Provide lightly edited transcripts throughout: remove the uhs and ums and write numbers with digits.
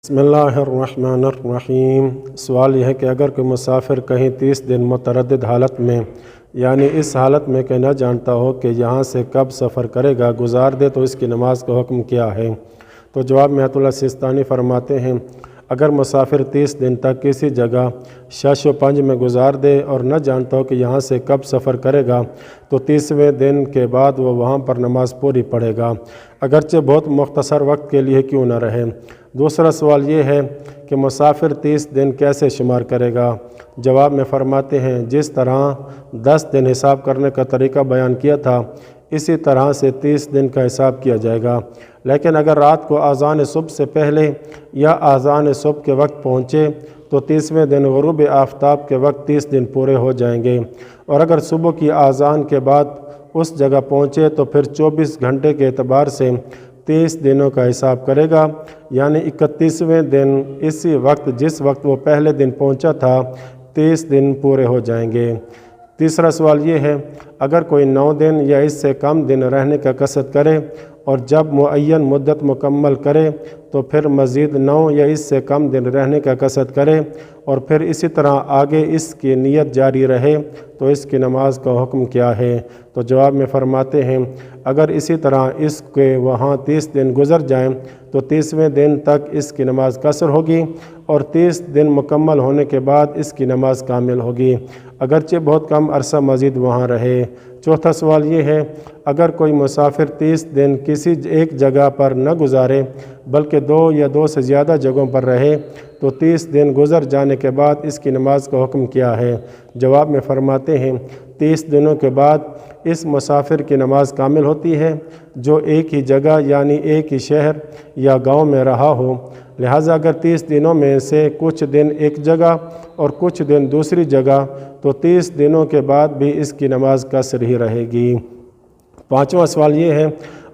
بسم اللہ الرحمن الرحیم۔ سوال یہ ہے کہ اگر کوئی مسافر کہیں 30 دن متردد حالت میں، یعنی اس حالت میں کہ نہ جانتا ہو کہ یہاں سے کب سفر کرے گا، گزار دے تو اس کی نماز کا حکم کیا ہے؟ تو جواب میں آیت اللہ سیستانی فرماتے ہیں، اگر مسافر 30 دن تک کسی جگہ شش و پنج میں گزار دے اور نہ جانتا ہو کہ یہاں سے کب سفر کرے گا تو 30ویں دن کے بعد وہ وہاں پر نماز پوری پڑھے گا، اگرچہ بہت مختصر وقت کے لیے کیوں نہ رہے۔ دوسرا سوال یہ ہے کہ مسافر 30 دن کیسے شمار کرے گا؟ جواب میں فرماتے ہیں، جس طرح 10 دن حساب کرنے کا طریقہ بیان کیا تھا اسی طرح سے 30 دن کا حساب کیا جائے گا، لیکن اگر رات کو اذان صبح سے پہلے یا اذان صبح کے وقت پہنچے تو 30ویں دن غروب آفتاب کے وقت 30 دن پورے ہو جائیں گے، اور اگر صبح کی اذان کے بعد اس جگہ پہنچے تو پھر 24 گھنٹے کے اعتبار سے 30 دنوں کا حساب کرے گا، یعنی 31ویں دن اسی وقت جس وقت وہ پہلے دن پہنچا تھا 30 دن پورے ہو جائیں گے۔ تیسرا سوال یہ ہے، اگر کوئی 9 دن یا اس سے کم دن رہنے کا قصد کرے اور جب معین مدت مکمل کرے تو پھر مزید 9 یا اس سے کم دن رہنے کا قصد کرے اور پھر اسی طرح آگے اس کی نیت جاری رہے تو اس کی نماز کا حکم کیا ہے؟ تو جواب میں فرماتے ہیں، اگر اسی طرح اس کے وہاں 30 دن گزر جائیں تو 30ویں دن تک اس کی نماز قصر ہوگی اور 30 دن مکمل ہونے کے بعد اس کی نماز کامل ہوگی، اگرچہ بہت کم عرصہ مزید وہاں رہے۔ چوتھا سوال یہ ہے، اگر کوئی مسافر 30 دن کسی ایک جگہ پر نہ گزارے بلکہ 2 یا 2 سے زیادہ جگہوں پر رہے تو 30 دن گزر جانے کے بعد اس کی نماز کا حکم کیا ہے؟ جواب میں فرماتے ہیں، 30 دنوں کے بعد اس مسافر کی نماز کامل ہوتی ہے جو ایک ہی جگہ یعنی ایک ہی شہر یا گاؤں میں رہا ہو، لہٰذا اگر 30 دنوں میں سے کچھ دن ایک جگہ اور کچھ دن دوسری جگہ تو 30 دنوں کے بعد بھی اس کی نماز قصر ہی رہے گی۔ پانچواں سوال یہ ہے،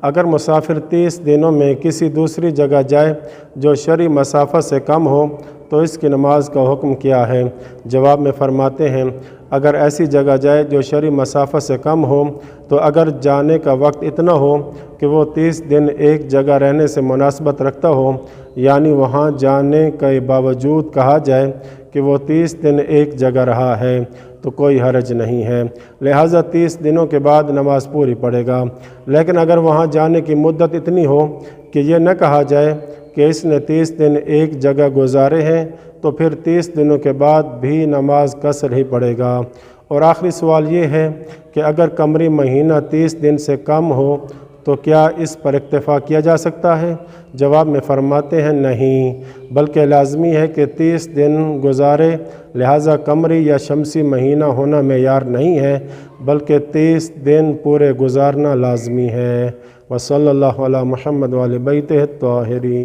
اگر مسافر 30 دنوں میں کسی دوسری جگہ جائے جو شرعی مسافت سے کم ہو تو اس کی نماز کا حکم کیا ہے؟ جواب میں فرماتے ہیں، اگر ایسی جگہ جائے جو شرعی مسافت سے کم ہو تو اگر جانے کا وقت اتنا ہو کہ وہ 30 دن ایک جگہ رہنے سے مناسبت رکھتا ہو، یعنی وہاں جانے کے باوجود کہا جائے کہ وہ 30 دن ایک جگہ رہا ہے تو کوئی حرج نہیں ہے، لہٰذا 30 دنوں کے بعد نماز پوری پڑے گا۔ لیکن اگر وہاں جانے کی مدت اتنی ہو کہ یہ نہ کہا جائے کہ اس نے 30 دن ایک جگہ گزارے ہیں تو پھر 30 دنوں کے بعد بھی نماز قصر ہی پڑے گا۔ اور آخری سوال یہ ہے کہ اگر قمری مہینہ 30 دن سے کم ہو تو کیا اس پر اکتفا کیا جا سکتا ہے؟ جواب میں فرماتے ہیں، نہیں، بلکہ لازمی ہے کہ 30 دن گزارے، لہٰذا قمری یا شمسی مہینہ ہونا معیار نہیں ہے بلکہ 30 دن پورے گزارنا لازمی ہے۔ وصلی اللہ علی محمد وآل بیتہ الطاہرین۔